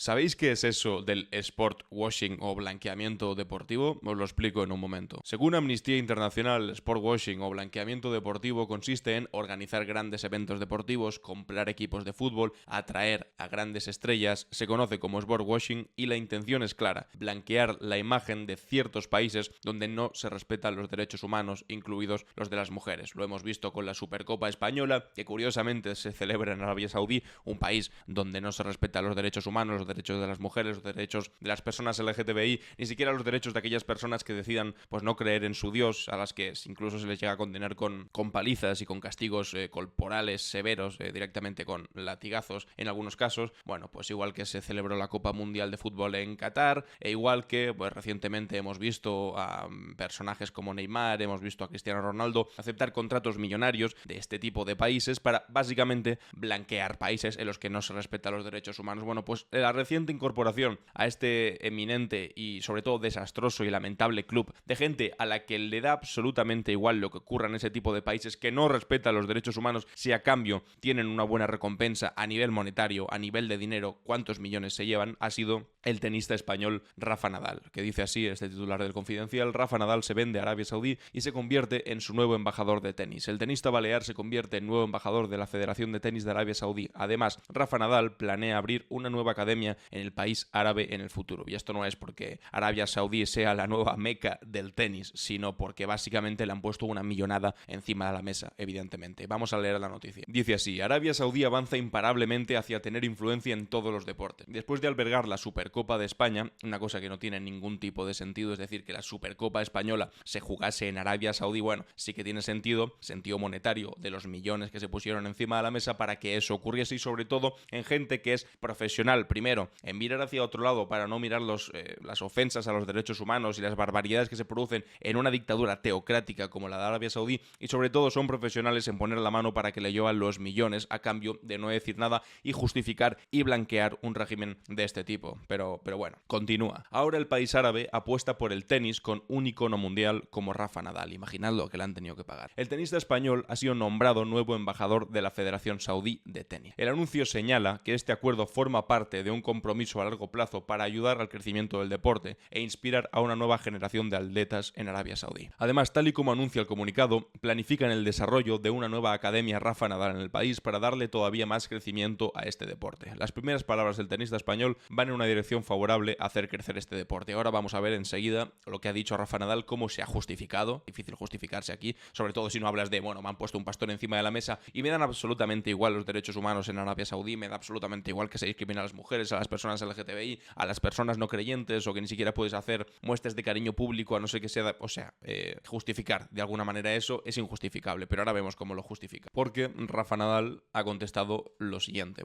¿Sabéis qué es eso del sport washing o blanqueamiento deportivo? Os lo explico en un momento. Según Amnistía Internacional, el sport washing o blanqueamiento deportivo consiste en organizar grandes eventos deportivos, comprar equipos de fútbol, atraer a grandes estrellas, se conoce como sport washing y la intención es clara: blanquear la imagen de ciertos países donde no se respetan los derechos humanos, incluidos los de las mujeres. Lo hemos visto con la Supercopa Española, que curiosamente se celebra en Arabia Saudí, un país donde no se respetan los derechos humanos, los derechos de las mujeres, los derechos de las personas LGTBI, ni siquiera los derechos de aquellas personas que decidan pues no creer en su Dios, a las que incluso se les llega a condenar con palizas y con castigos corporales severos, directamente con latigazos en algunos casos. Bueno, pues igual que se celebró la Copa Mundial de Fútbol en Qatar, e igual que pues recientemente hemos visto a personajes como Neymar, hemos visto a Cristiano Ronaldo aceptar contratos millonarios de este tipo de países para básicamente blanquear países en los que no se respetan los derechos humanos. Bueno, pues la reciente incorporación a este eminente y sobre todo desastroso y lamentable club de gente a la que le da absolutamente igual lo que ocurra en ese tipo de países, que no respetan los derechos humanos, si a cambio tienen una buena recompensa a nivel monetario, a nivel de dinero, cuántos millones se llevan, ha sido el tenista español Rafa Nadal, que dice así este titular del Confidencial: Rafa Nadal se vende a Arabia Saudí y se convierte en su nuevo embajador de tenis. El tenista balear se convierte en nuevo embajador de la Federación de Tenis de Arabia Saudí. Además, Rafa Nadal planea abrir una nueva academia en el país árabe en el futuro. Y esto no es porque Arabia Saudí sea la nueva meca del tenis, sino porque básicamente le han puesto una millonada encima de la mesa, evidentemente. Vamos a leer la noticia. Dice así: Arabia Saudí avanza imparablemente hacia tener influencia en todos los deportes. Después de albergar la Supercopa de España, una cosa que no tiene ningún tipo de sentido, es decir, que la Supercopa española se jugase en Arabia Saudí, bueno, sí que tiene sentido monetario de los millones que se pusieron encima de la mesa para que eso ocurriese, y sobre todo en gente que es profesional, primero, en mirar hacia otro lado para no mirar las ofensas a los derechos humanos y las barbaridades que se producen en una dictadura teocrática como la de Arabia Saudí, y sobre todo son profesionales en poner la mano para que le llevan los millones a cambio de no decir nada y justificar y blanquear un régimen de este tipo. Pero bueno, continúa. Ahora el país árabe apuesta por el tenis con un icono mundial como Rafa Nadal. Imaginad lo que le han tenido que pagar. El tenista español ha sido nombrado nuevo embajador de la Federación Saudí de Tenis. El anuncio señala que este acuerdo forma parte de un compromiso a largo plazo para ayudar al crecimiento del deporte e inspirar a una nueva generación de atletas en Arabia Saudí. Además, tal y como anuncia el comunicado, planifican el desarrollo de una nueva academia Rafa Nadal en el país para darle todavía más crecimiento a este deporte. Las primeras palabras del tenista español van en una dirección favorable a hacer crecer este deporte. Ahora vamos a ver enseguida lo que ha dicho Rafa Nadal, cómo se ha justificado. Difícil justificarse aquí, sobre todo si no hablas de, bueno, me han puesto un pastor encima de la mesa y me dan absolutamente igual los derechos humanos en Arabia Saudí, me da absolutamente igual que se discrimine a las mujeres, a las personas LGTBI, a las personas no creyentes, o que ni siquiera puedes hacer muestras de cariño público a no ser que sea, justificar de alguna manera eso es injustificable, pero ahora vemos cómo lo justifica. Porque Rafa Nadal ha contestado lo siguiente,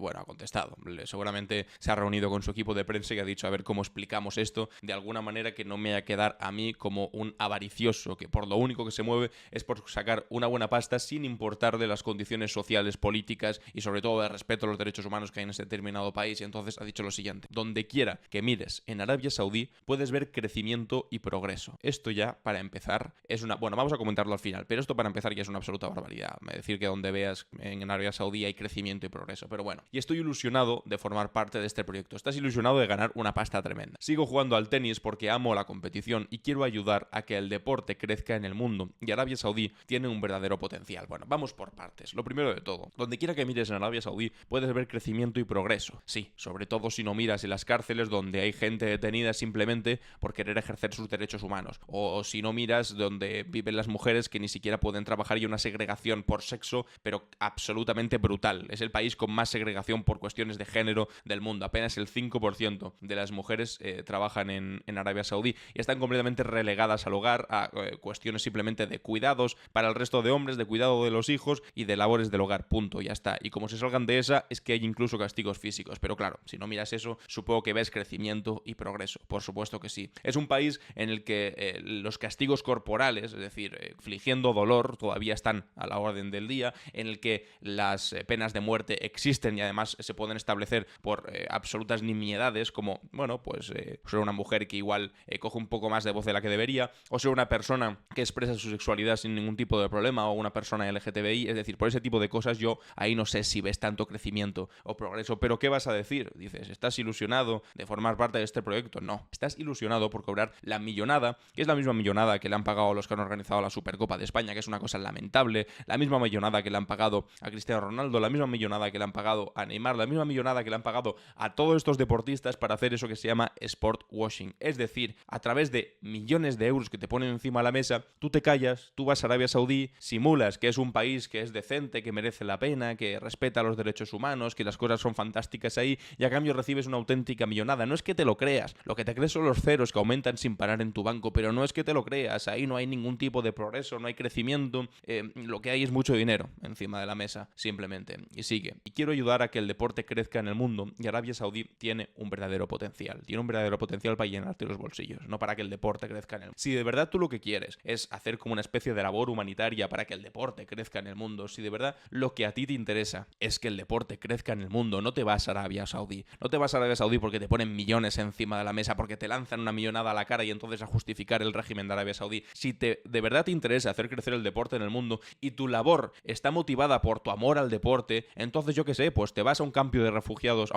seguramente se ha reunido con su equipo de prensa y ha dicho: a ver cómo explicamos esto de alguna manera que no me vaya a quedar a mí como un avaricioso que por lo único que se mueve es por sacar una buena pasta sin importarle las condiciones sociales, políticas y sobre todo de respeto a los derechos humanos que hay en ese determinado país. Y entonces ha dicho lo siguiente: donde quiera que mires en Arabia Saudí puedes ver crecimiento y progreso. Esto ya, para empezar, es una... Bueno, vamos a comentarlo al final, pero esto para empezar ya es una absoluta barbaridad. Es decir, que donde veas en Arabia Saudí hay crecimiento y progreso. Pero bueno, y estoy ilusionado de formar parte de este proyecto. Estás ilusionado de ganar una pasta tremenda. Sigo jugando al tenis porque amo la competición y quiero ayudar a que el deporte crezca en el mundo, y Arabia Saudí tiene un verdadero potencial. Bueno, vamos por partes. Lo primero de todo, donde quiera que mires en Arabia Saudí puedes ver crecimiento y progreso. Sí, sobre todo si no miras en las cárceles donde hay gente detenida simplemente por querer ejercer sus derechos humanos, o si no miras donde viven las mujeres que ni siquiera pueden trabajar y hay una segregación por sexo, pero absolutamente brutal. Es el país con más segregación por cuestiones de género del mundo. Apenas el 5% de las mujeres trabajan en Arabia Saudí y están completamente relegadas al hogar, a cuestiones simplemente de cuidados para el resto de hombres, de cuidado de los hijos y de labores del hogar, punto, ya está. Y como se salgan de esa, es que hay incluso castigos físicos. Pero claro, si no miras eso, supongo que ves crecimiento y progreso. Por supuesto que sí. Es un país en el que los castigos corporales, es decir, infligiendo dolor, todavía están a la orden del día, en el que las penas de muerte existen y además se pueden establecer por absolutas nimiedades, como, bueno, pues ser una mujer que igual coge un poco más de voz de la que debería, o ser una persona que expresa su sexualidad sin ningún tipo de problema, o una persona LGTBI. Es decir, por ese tipo de cosas yo ahí no sé si ves tanto crecimiento o progreso. Pero ¿qué vas a decir? Dices, dices, ¿estás ilusionado de formar parte de este proyecto? No, estás ilusionado por cobrar la millonada, que es la misma millonada que le han pagado a los que han organizado la Supercopa de España, que es una cosa lamentable, la misma millonada que le han pagado a Cristiano Ronaldo, la misma millonada que le han pagado a Neymar, la misma millonada que le han pagado a todos estos deportistas para hacer eso que se llama sport washing. Es decir, a través de millones de euros que te ponen encima de la mesa, tú te callas, tú vas a Arabia Saudí, simulas que es un país que es decente, que merece la pena, que respeta los derechos humanos, que las cosas son fantásticas ahí, y a cambio recibes una auténtica millonada. No es que te lo creas, lo que te crees son los ceros que aumentan sin parar en tu banco, pero no es que te lo creas, ahí no hay ningún tipo de progreso, no hay crecimiento, lo que hay es mucho dinero encima de la mesa, simplemente. Y sigue. Y quiero ayudar a que el deporte crezca en el mundo, y Arabia Saudí tiene un verdadero potencial. Tiene un verdadero potencial para llenarte los bolsillos, no para que el deporte crezca en el mundo. Si de verdad tú lo que quieres es hacer como una especie de labor humanitaria para que el deporte crezca en el mundo, si de verdad lo que a ti te interesa es que el deporte crezca en el mundo, no te vas a Arabia Saudí. No te vas a Arabia Saudí porque te ponen millones encima de la mesa, porque te lanzan una millonada a la cara y entonces a justificar el régimen de Arabia Saudí. Si de verdad te interesa hacer crecer el deporte en el mundo y tu labor está motivada por tu amor al deporte, entonces yo qué sé, pues te vas a un campo de refugiados,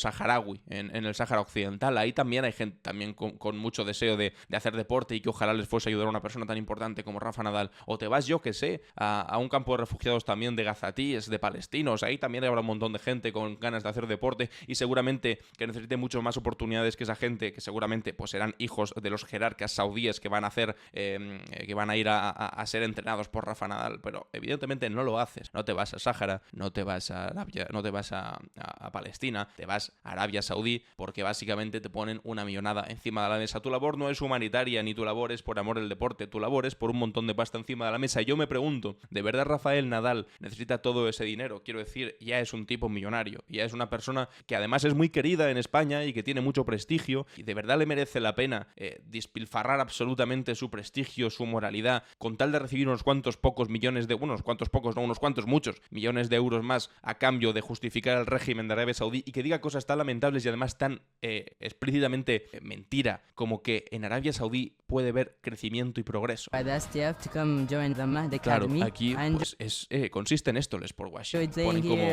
saharaui en el Sáhara Occidental. Ahí también hay gente también con mucho deseo de hacer deporte y que ojalá les fuese ayudar a una persona tan importante como Rafa Nadal. O te vas, yo que sé, a un campo de refugiados también de gazatíes, de palestinos. Ahí también habrá un montón de gente con ganas de hacer deporte y seguramente que necesite mucho más oportunidades que esa gente, que seguramente pues serán hijos de los jerarcas saudíes que van a hacer, que van a ir a ser entrenados por Rafa Nadal. Pero evidentemente no lo haces. No te vas a Sáhara, no te vas a Arabia, no te vas a Palestina, te vas a Arabia Saudí porque básicamente te ponen una millonada encima de la mesa. Tu labor no es humanitaria ni tu labor es por amor al deporte, tu labor es por un montón de pasta encima de la mesa. Y yo me pregunto, ¿de verdad Rafael Nadal necesita todo ese dinero? Quiero decir, ya es un tipo millonario, ya es una persona que además es muy querida en España y que tiene mucho prestigio, y de verdad le merece la pena despilfarrar absolutamente su prestigio, su moralidad, con tal de recibir unos cuantos pocos millones de... Bueno, unos cuantos pocos, no, unos cuantos muchos millones de euros más a cambio de justificar el régimen de Arabia Saudí y que diga cosas tan lamentables y además tan explícitamente mentira como que en Arabia Saudí puede haber crecimiento y progreso. Claro, aquí pues, consiste en esto el sport washing. Ponen como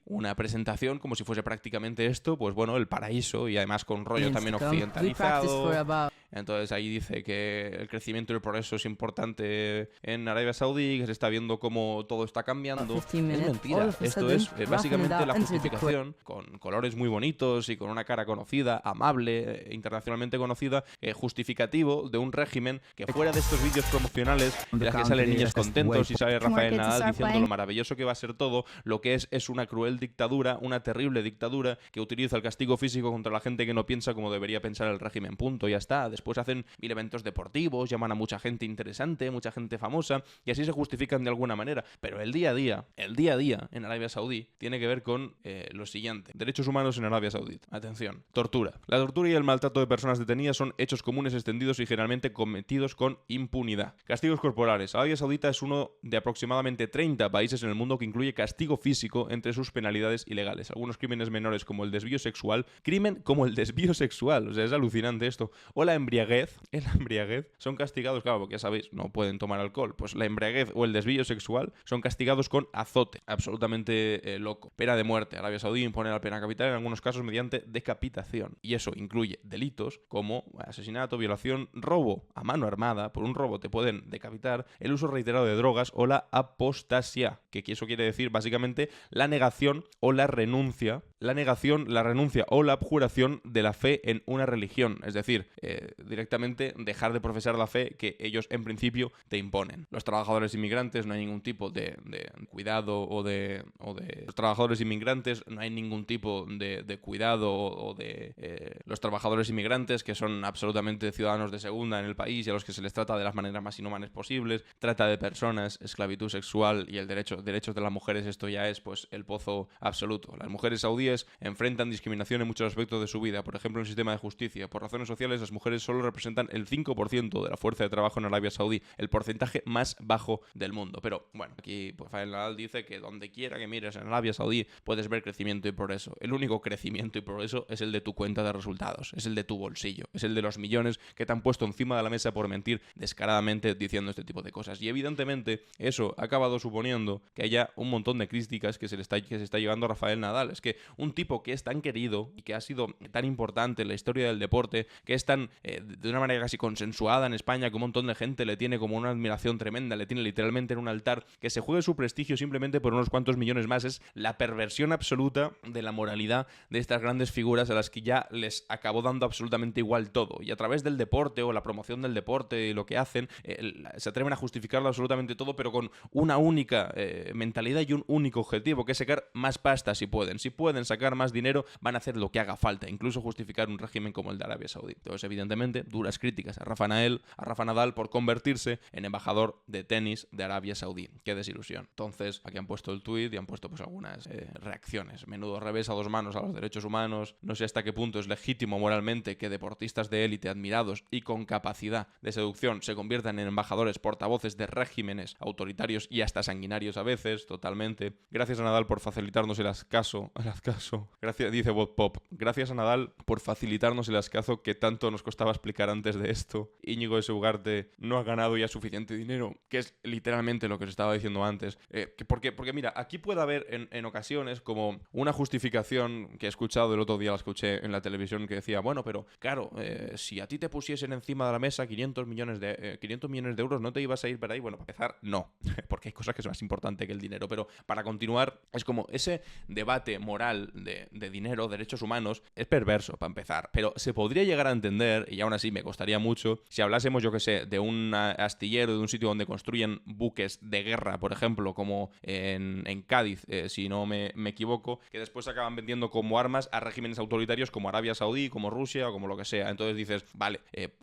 una presentación como si fuese prácticamente esto, pues bueno, el paraíso y además con rollo también occidentalizado. Entonces ahí dice que el crecimiento y el progreso es importante en Arabia Saudí, que se está viendo cómo todo está cambiando. Es mentira. Esto es básicamente la justificación, con colores muy bonitos y con una cara conocida, amable, internacionalmente conocida, justificativo de un régimen que fuera de estos vídeos promocionales de las que salen niños contentos y sale Rafael Nadal diciendo lo maravilloso que va a ser todo, lo que es una cruel dictadura, una terrible dictadura que utiliza el castigo físico contra la gente que no piensa como debería pensar el régimen. Punto, ya está. Después hacen 1000 eventos deportivos, llaman a mucha gente interesante, mucha gente famosa, y así se justifican de alguna manera. Pero el día a día en Arabia Saudí tiene que ver con lo siguiente. Derechos humanos en Arabia Saudí. Atención. Tortura. La tortura y el maltrato de personas detenidas son hechos comunes extendidos y generalmente cometidos con impunidad. Castigos corporales. Arabia Saudita es uno de aproximadamente 30 países en el mundo que incluye castigo físico entre sus penalidades ilegales. Algunos crímenes menores como el desvío sexual. O sea, es alucinante esto. O la embriaguez son castigados, claro, porque ya sabéis, no pueden tomar alcohol. Pues la embriaguez o el desvío sexual son castigados con azote. Absolutamente loco. Pena de muerte. Arabia Saudí impone la pena capital en algunos casos mediante decapitación. Y eso incluye delitos como asesinato, violación, robo a mano armada. Por un robo te pueden decapitar, el uso reiterado de drogas o la apostasía, que eso quiere decir básicamente la negación o la renuncia. La negación, la renuncia o la abjuración de la fe en una religión. Es decir, directamente dejar de profesar la fe que ellos en principio te imponen. Los trabajadores inmigrantes no hay ningún tipo de cuidado los trabajadores inmigrantes no hay ningún tipo de cuidado los trabajadores inmigrantes que son absolutamente ciudadanos de segunda en el país y a los que se les trata de las maneras más inhumanas posibles. Trata de personas, esclavitud sexual y derechos de las mujeres, esto ya es pues el pozo absoluto. Las mujeres saudíes mujeres enfrentan discriminación en muchos aspectos de su vida, por ejemplo en el sistema de justicia. Por razones sociales, las mujeres solo representan el 5% de la fuerza de trabajo en Arabia Saudí, el porcentaje más bajo del mundo. Pero bueno, aquí pues, Rafael Nadal dice que donde quiera que mires en Arabia Saudí puedes ver crecimiento y progreso. El único crecimiento y progreso es el de tu cuenta de resultados, es el de tu bolsillo, es el de los millones que te han puesto encima de la mesa por mentir descaradamente diciendo este tipo de cosas. Y evidentemente eso ha acabado suponiendo que haya un montón de críticas que se está llevando a Rafael Nadal. Es que un tipo que es tan querido y que ha sido tan importante en la historia del deporte, que es tan de una manera casi consensuada en España, que un montón de gente le tiene como una admiración tremenda, le tiene literalmente en un altar, que se juegue su prestigio simplemente por unos cuantos millones más, es la perversión absoluta de la moralidad de estas grandes figuras a las que ya les acabó dando absolutamente igual todo. Y a través del deporte o la promoción del deporte y lo que hacen, se atreven a justificarlo absolutamente todo, pero con una única mentalidad y un único objetivo, que es sacar más pasta si pueden. Si pueden sacar más dinero, van a hacer lo que haga falta, incluso justificar un régimen como el de Arabia Saudí. Entonces, evidentemente, duras críticas a Rafa Nadal por convertirse en embajador de tenis de Arabia Saudí. Qué desilusión. Entonces, aquí han puesto el tuit y han puesto pues algunas reacciones. Menudo revés a dos manos a los derechos humanos. No sé hasta qué punto es legítimo moralmente que deportistas de élite admirados y con capacidad de seducción se conviertan en embajadores portavoces de regímenes autoritarios y hasta sanguinarios a veces, totalmente. Gracias a Nadal por facilitarnos el ascaso. Gracias, dice Bob Pop. Gracias a Nadal por facilitarnos el ascazo que tanto nos costaba explicar antes de esto. Íñigo de Ugarte no ha ganado ya suficiente dinero, que es literalmente lo que os estaba diciendo antes. Porque mira, aquí puede haber en ocasiones como una justificación que he escuchado el otro día, la escuché en la televisión, que decía, bueno, pero claro, si a ti te pusiesen encima de la mesa 500 millones de euros, ¿no te ibas a ir para ahí? Bueno, para empezar, no, porque hay cosas que son más importantes que el dinero, pero para continuar, es como ese debate moral de dinero, derechos humanos, es perverso para empezar, pero se podría llegar a entender, y aún así me costaría mucho, si hablásemos, yo que sé, de un astillero, de un sitio donde construyen buques de guerra, por ejemplo, como en Cádiz, si no me equivoco, que después acaban vendiendo como armas a regímenes autoritarios como Arabia Saudí, como Rusia o como lo que sea. Entonces dices, vale,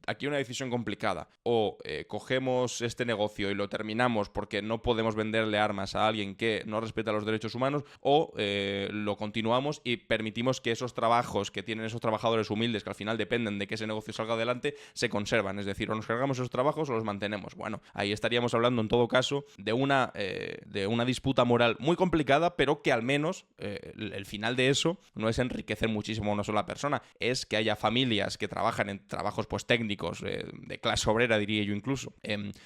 aquí hay una decisión complicada, o cogemos este negocio y lo terminamos porque no podemos venderle armas a alguien que no respeta los derechos humanos, o lo continuamos y permitimos que esos trabajos que tienen esos trabajadores humildes, que al final dependen de que ese negocio salga adelante, se conservan. Es decir, o nos cargamos esos trabajos o los mantenemos. Bueno, ahí estaríamos hablando en todo caso de una disputa moral muy complicada, pero que al menos el final de eso no es enriquecer muchísimo a una sola persona, es que haya familias que trabajan en trabajos pues técnicos, de clase obrera diría yo incluso,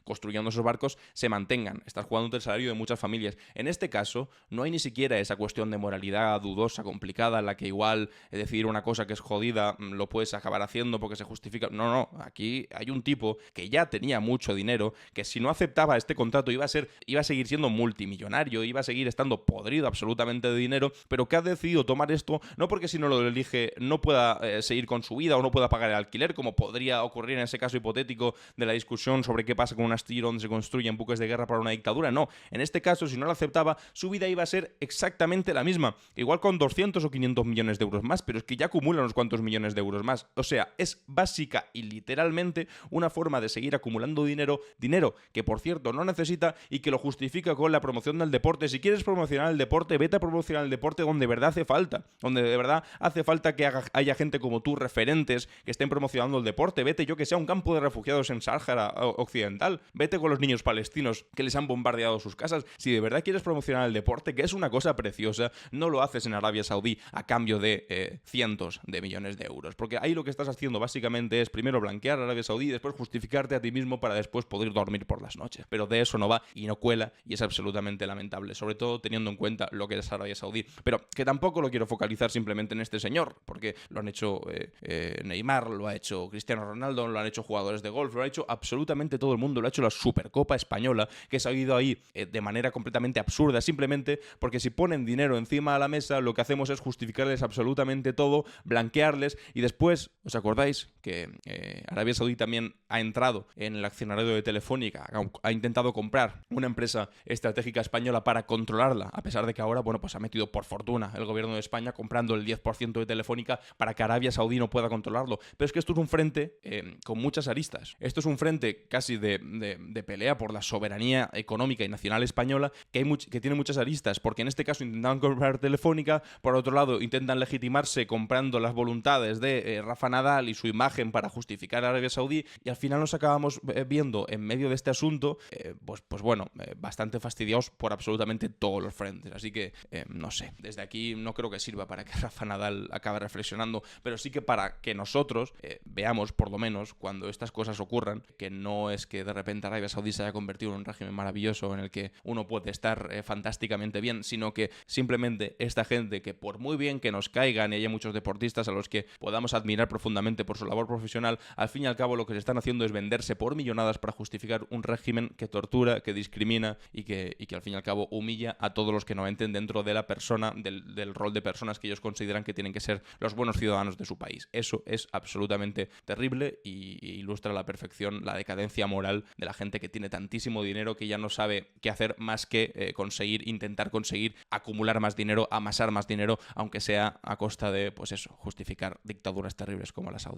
construyendo esos barcos, se mantengan. Estás jugando el salario de muchas familias. En este caso no hay ni siquiera esa cuestión de moralidad dudosa, complicada, en la que igual decidir una cosa que es jodida lo puedes acabar haciendo porque se justifica. No, aquí hay un tipo que ya tenía mucho dinero, que si no aceptaba este contrato iba a seguir siendo multimillonario, iba a seguir estando podrido absolutamente de dinero, pero que ha decidido tomar esto no porque si no lo elige no pueda seguir con su vida o no pueda pagar el alquiler, como podría ocurrir en ese caso hipotético de la discusión sobre qué pasa con un astillero donde se construyen buques de guerra para una dictadura. No, en este caso, si no lo aceptaba, su vida iba a ser exactamente la misma, igual con 200 o 500 millones de euros más, pero es que ya acumula unos cuantos millones de euros más. O sea, es básica y literalmente una forma de seguir acumulando dinero que por cierto no necesita y que lo justifica con la promoción del deporte. Si quieres promocionar el deporte, vete a promocionar el deporte donde de verdad hace falta, donde de verdad hace falta que haya gente como tú, referentes, que estén promocionando el deporte. Vete, yo que sé, a un campo de refugiados en Sáhara Occidental, vete con los niños palestinos que les han bombardeado sus casas. Si de verdad quieres promocionar el deporte, que es una cosa preciosa, no lo haces en Arabia Saudí a cambio de cientos de millones de euros, porque ahí lo que estás haciendo básicamente es primero blanquear a Arabia Saudí y después justificarte a ti mismo para después poder dormir por las noches. Pero de eso no va y no cuela, y es absolutamente lamentable, sobre todo teniendo en cuenta lo que es Arabia Saudí. Pero que tampoco lo quiero focalizar simplemente en este señor, porque lo han hecho Neymar, lo ha hecho Cristiano Ronaldo, lo han hecho jugadores de golf, lo ha hecho absolutamente todo el mundo, lo ha hecho la Supercopa Española, que se ha ido ahí de manera completamente absurda, simplemente porque si ponen dinero encima de la mesa, lo que hacemos es justificarles absolutamente todo, blanquearles, y después, ¿os acordáis que Arabia Saudí también ha entrado en el accionariado de Telefónica, ha intentado comprar una empresa estratégica española para controlarla, a pesar de que ahora, bueno, pues ha metido por fortuna el gobierno de España comprando el 10% de Telefónica para que Arabia Saudí no pueda controlarlo? Pero es que esto es un frente con muchas aristas. Esto es un frente casi de pelea por la soberanía económica y nacional española que tiene muchas aristas, porque en este caso intentaban comprar Telefónica, por otro lado intentan legitimarse comprando las voluntades de Rafa Nadal y su imagen para justificar a Arabia Saudí, y al final nos acabamos viendo en medio de este asunto, bastante fastidiados por absolutamente todos los frentes. Así que, no sé, desde aquí no creo que sirva para que Rafa Nadal acabe reflexionando, pero sí que para que nosotros veamos, por lo menos, cuando estas cosas ocurran, que no es que de repente Arabia Saudí se haya convertido en un régimen maravilloso en el que uno puede estar fantásticamente bien, sino que simplemente esta gente, que por muy bien que nos caigan y haya muchos deportistas a los que podamos admirar profundamente por su labor profesional, al fin y al cabo lo que se están haciendo es venderse por millonadas para justificar un régimen que tortura, que discrimina y que al fin y al cabo humilla a todos los que no entren dentro de la persona, del rol de personas que ellos consideran que tienen que ser los buenos ciudadanos de su país. Eso es absolutamente terrible y ilustra a la perfección la decadencia moral de la gente que tiene tantísimo dinero que ya no sabe qué hacer más que intentar conseguir acumular más dinero, amasar más dinero, aunque sea a costa de, pues eso, justificar dictaduras terribles como la saudita.